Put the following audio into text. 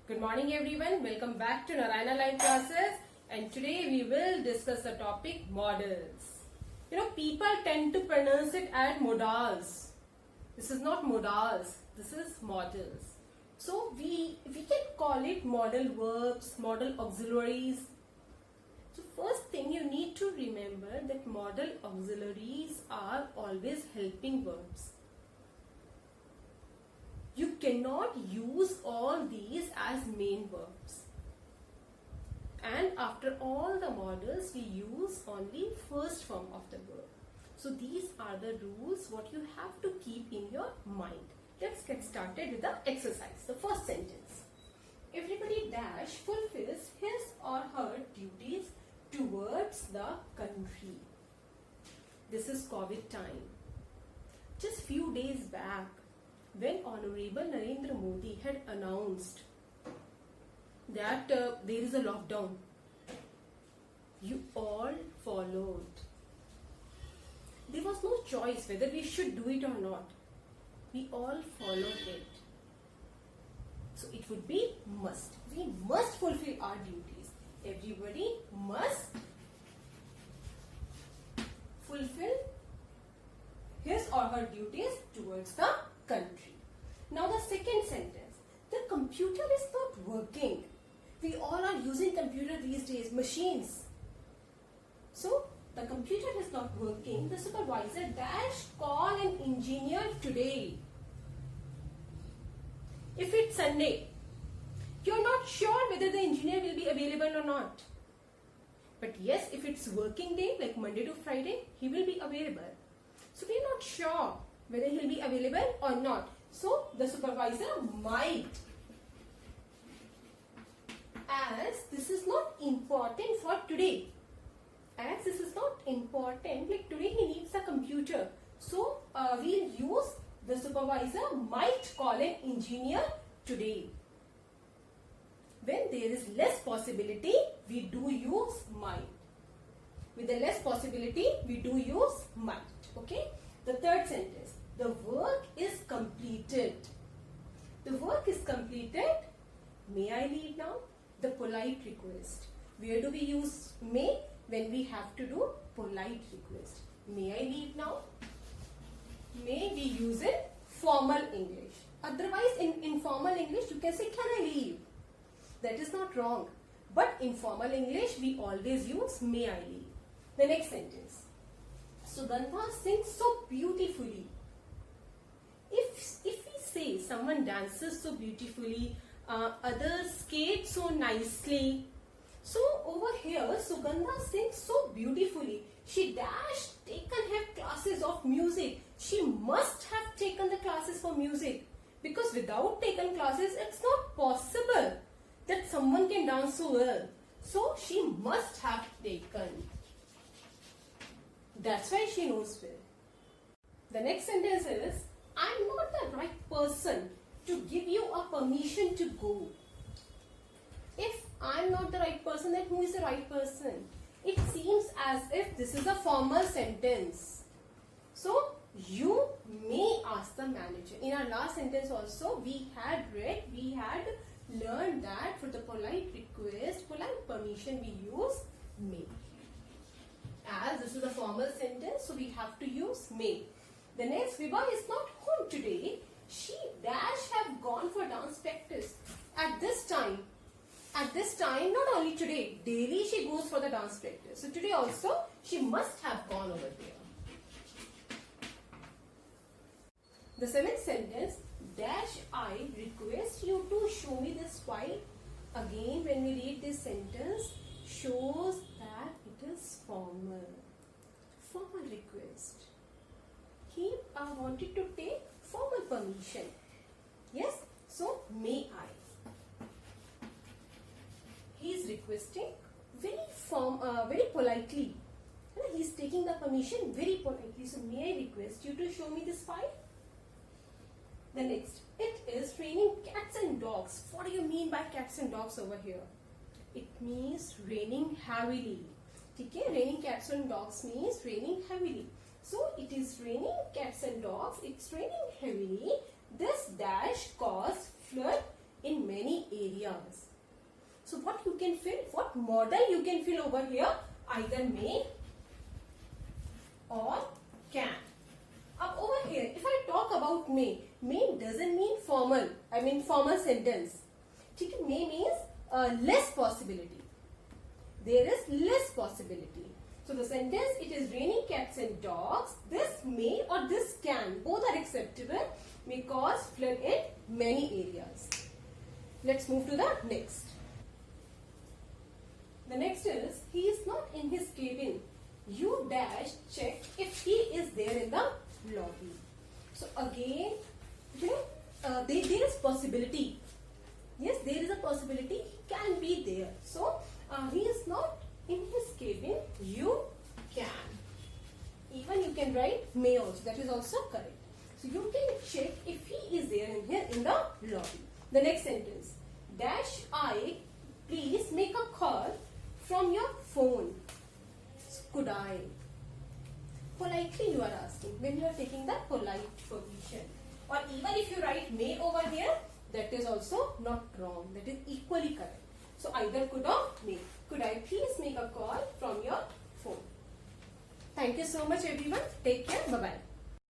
Good morning everyone. Welcome back to Narayana Live Classes, and today we will discuss the topic models. People tend to pronounce it as modals. This is not modals. This is models. So we can call it modal verbs, modal auxiliaries. So first thing you need to remember that modal auxiliaries are always helping verbs. You cannot use all these as main verbs. And after all the models, we use only first form of the verb. So these are the rules what you have to keep in your mind. Let's get started with the exercise. The first sentence. Everybody dash fulfills his or her duties towards the country. This is COVID time. Just few days back, when Honorable Narendra Modi had announced that there is a lockdown, you all followed. There was no choice whether we should do it or not. We all followed it. So it would be must. We must fulfill our duties. Everybody must fulfill his or her duties towards the country. Now the second sentence. The computer is not working. We all are using computer these days, machines. So the computer is not working. The supervisor dash call an engineer today. If it's Sunday, you're not sure whether the engineer will be available or not. But yes, if it's working day like Monday to Friday, he will be available. So we're not sure whether he'll be available or not. So the supervisor might, as this is not important for today. As this is not important, like today he needs a computer. So we'll use the supervisor might call an engineer today. When there is less possibility, we do use might. With the less possibility, we do use might. Okay. The third sentence. The work is completed. The work is completed. May I leave now? The polite request. Where do we use may? When we have to do polite request. May I leave now? May we use in formal English. Otherwise, in informal English, you can say, can I leave? That is not wrong. But in formal English, we always use may I leave. The next sentence. Sugandha sings so beautifully. If we say someone dances so beautifully, others skate so nicely. So over here, Sugandha sings so beautifully. She dashed taken her classes of music. She must have taken the classes for music. Because without taken classes, it's not possible that someone can dance so well. So she must have taken. That's why she knows well. The next sentence is, I'm not the right person to give you a permission to go. If I'm not the right person, then who is the right person? It seems as if this is a formal sentence. So, you may ask the manager. In our last sentence also, we had learned that for the polite request, polite permission, we use may. As this is a formal sentence, so we have to use may. The next, Vibha is not home today. She dash have gone for dance practice. At this time, not only today, daily she goes for the dance practice. So today also, she must have gone over there. The seventh sentence, dash I request you to show me this file. Again, when we read this sentence, shows that it is formal. Formal request. He wanted to take formal permission. Yes? So, may I. He is requesting very politely. He is taking the permission very politely. So, may I request you to show me this file? The next. It is raining cats and dogs. What do you mean by cats and dogs over here? It means raining heavily. Okay? Raining cats and dogs means raining heavily. So it is raining cats and dogs. It's raining heavily. This dash caused flood in many areas. So what you can fill, what model you can fill over here, either may or can. Up over here, if I talk about may doesn't mean formal, I mean formal sentence. ठीक है, may means less possibility. There is less possibility. So the sentence, it is raining cats and dogs. This may or this can, both are acceptable, may cause flood in many areas. Let's move to the next. The next is, he is not in his cabin. You dash check if he is there in the lobby. So again, you know, there is possibility. Yes, there is a possibility he can be there. So he is not in his cabin. You can. Even you can write may also. That is also correct. So you can check if he is there in here in the lobby. The next sentence. Dash I, please make a call from your phone. Could I? Politely you are asking when you are taking the polite position. Or even if you write may over here, that is also not wrong. That is equally correct. So either could or may. Could I please make a call from your phone? Thank you so much everyone. Take care. Bye-bye.